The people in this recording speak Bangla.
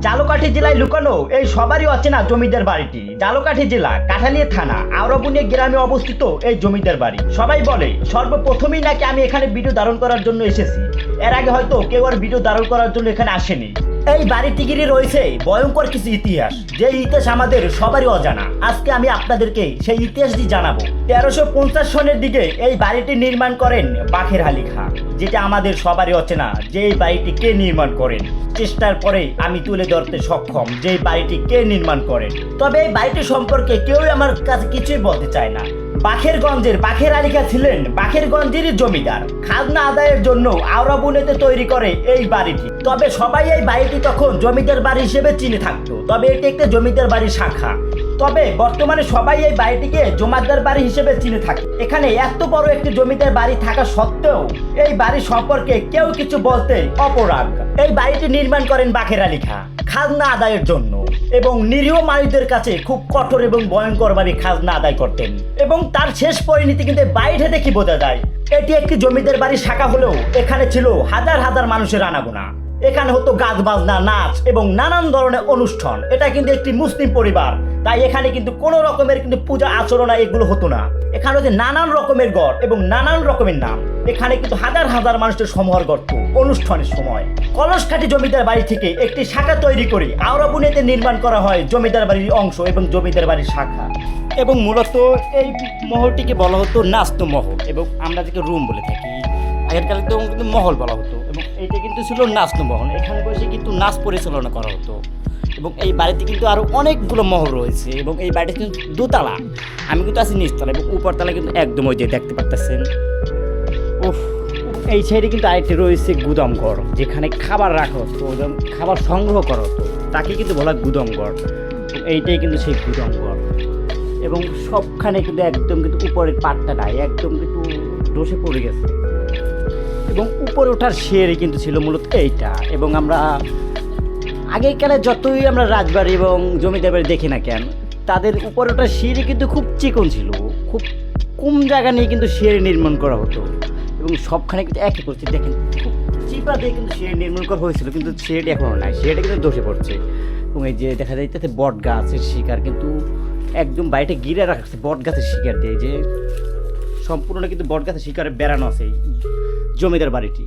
ঝালকাঠি জেলায় লুকানো এই সবারই অচেনা জমিদার বাড়িটি। ঝালকাঠি জেলা কাঠালিয়া থানা আওরাবুনিয়া গ্রামে অবস্থিত এই জমিদার বাড়ি। সবাই বলে সর্বপ্রথমেই নাকি আমি এখানে ভিডিও ধারণ করার জন্য এসেছি, এর আগে হয়তো কেউ আর ভিডিও ধারণ করার জন্য এখানে আসেনি। এই বাড়িটি ঘিরে রয়েছে ভয়ঙ্কর কিছু ইতিহাস, যে ইতিহাস আমাদের সবারই অজানা। আজকে আমি আপনাদেরকে সেই ইতিহাসটি জানাবো। 1350 সনের দিকে এই বাড়িটি নির্মাণ করেন বাখের আলী খাঁ, যেটা আমাদের সবারই অচেনা যে এই বাড়িটি কে নির্মাণ করেন। চেষ্টার পরে আমি তুলে ধরতে সক্ষম যে এই বাড়িটি কে নির্মাণ করেন। তবে এই বাড়িটি সম্পর্কে কেউই আমার কাছে কিছুই বলতে চায় না। বাখেরগঞ্জের বাখের আলী খাঁ ছিলেন বাখেরগঞ্জেরই জমিদার। খাজনা আদায়ের জন্য আওরাবুনিয়াতে তৈরি করে এই বাড়িটি। তবে সবাই এই বাড়িটি তখন জমিদার বাড়ি হিসেবে চিনে থাকতো, তবে এটি একটি জমিদার বাড়ির শাখা। তবে বর্তমানে সবাই এই বাড়িটিকে জমাদার বাড়ি হিসেবে চিনে থাকে। এখানে এত বড় একটি জমিদার বাড়ি থাকা সত্ত্বেও এই বাড়ি সম্পর্কে কেউ কিছু বলতে অপরাগ। এই বাড়িটি নির্মাণ করেন বাখের আলী খাঁ খাজনা আদায়ের জন্য, এবং নিরীহ মানুষদের কাছে খুব কঠোর এবং ভয়ঙ্করভাবে খাজনা আদায় করতেন। এবং তার শেষ পরিণতি কিন্তু বাইরে দেখি বোঝা যায়। এটি একটি জমিদার বাড়ির শাখা হলেও এখানে ছিল হাজার হাজার মানুষের আনাগোনা। এখানে হতো গাছ বাজনা, নাচ এবং নানান ধরনের অনুষ্ঠান। এটা কিন্তু একটি মুসলিম পরিবার, তাই এখানে কিন্তু কোনো রকমের কিন্তু পূজা আচরণ এগুলো হতো না। এখানে হচ্ছে নানান রকমের ঘর এবং নানান রকমের নাম। এখানে কিন্তু হাজার হাজার মানুষের সমাহার করত অনুষ্ঠানের সময়। কলসকাঠি জমিদার বাড়ি থেকে একটি শাখা তৈরি করে আওরাবুনিয়াতে নির্মাণ করা হয় জমিদার বাড়ির অংশ এবং জমিদার বাড়ির শাখা। এবং মূলত এই মহলটিকে বলা হতো নাস্ত মহল, এবং আমরা যেকে রুম বলে থাকি। আগেরকালে তো কিন্তু মহল বলা হতো, এবং এইটা কিন্তু ছিল নাস্ত মহল। এখানে বসে কিন্তু নাচ পরিচালনা করা হতো। এবং এই বাড়িতে কিন্তু আরও অনেকগুলো মহল রয়েছে, এবং এই বাড়িটি কিন্তু দোতলা। আমি কিন্তু আছি নিচতলা, এবং উপরতলা কিন্তু একদম ওই যে দেখতে পাচ্ছেন। এই সাইডে কিন্তু আরেকটি রয়েছে গুদামঘর, যেখানে খাবার রাখা হতো এবং খাবার সংগ্রহ করা হতো, তাকে কিন্তু বলা হয় গুদামঘর। এইটাই কিন্তু সেই গুদামঘর। এবং সবখানে কিন্তু একদম কিন্তু উপরের পাটটা নাই, একদম কিন্তু ধসে পড়ে গেছে। এবং উপরে ওঠার সিঁড়ি কিন্তু ছিল মূলত এইটা। এবং আমরা আগেকালে যতই আমরা রাজবাড়ি এবং জমিদার বাড়ি দেখি না কেন, তাদের উপরে ওঠার সিঁড়ি কিন্তু খুব চিকন ছিল। খুব কম জায়গা নিয়ে কিন্তু সিঁড়ি নির্মাণ করা হতো, এবং সবখানে কিন্তু একই করছে। দেখেন খুব চিপা দিয়ে কিন্তু সিঁড়ি নির্মাণ করা হয়েছিল, কিন্তু সিঁড়িটি এখনও নাই, সিঁড়িটা কিন্তু ধসে পড়ছে। এবং এই যে দেখা যাইতেছে বট গাছের শিকার কিন্তু একদম বাড়িটা ঘিরে রাখছে বট গাছের শিকার দিয়ে, যে সম্পূর্ণ কিন্তু বট গাছের শিকারে বেড়ানো আছে এই জমিদার বাড়িটি।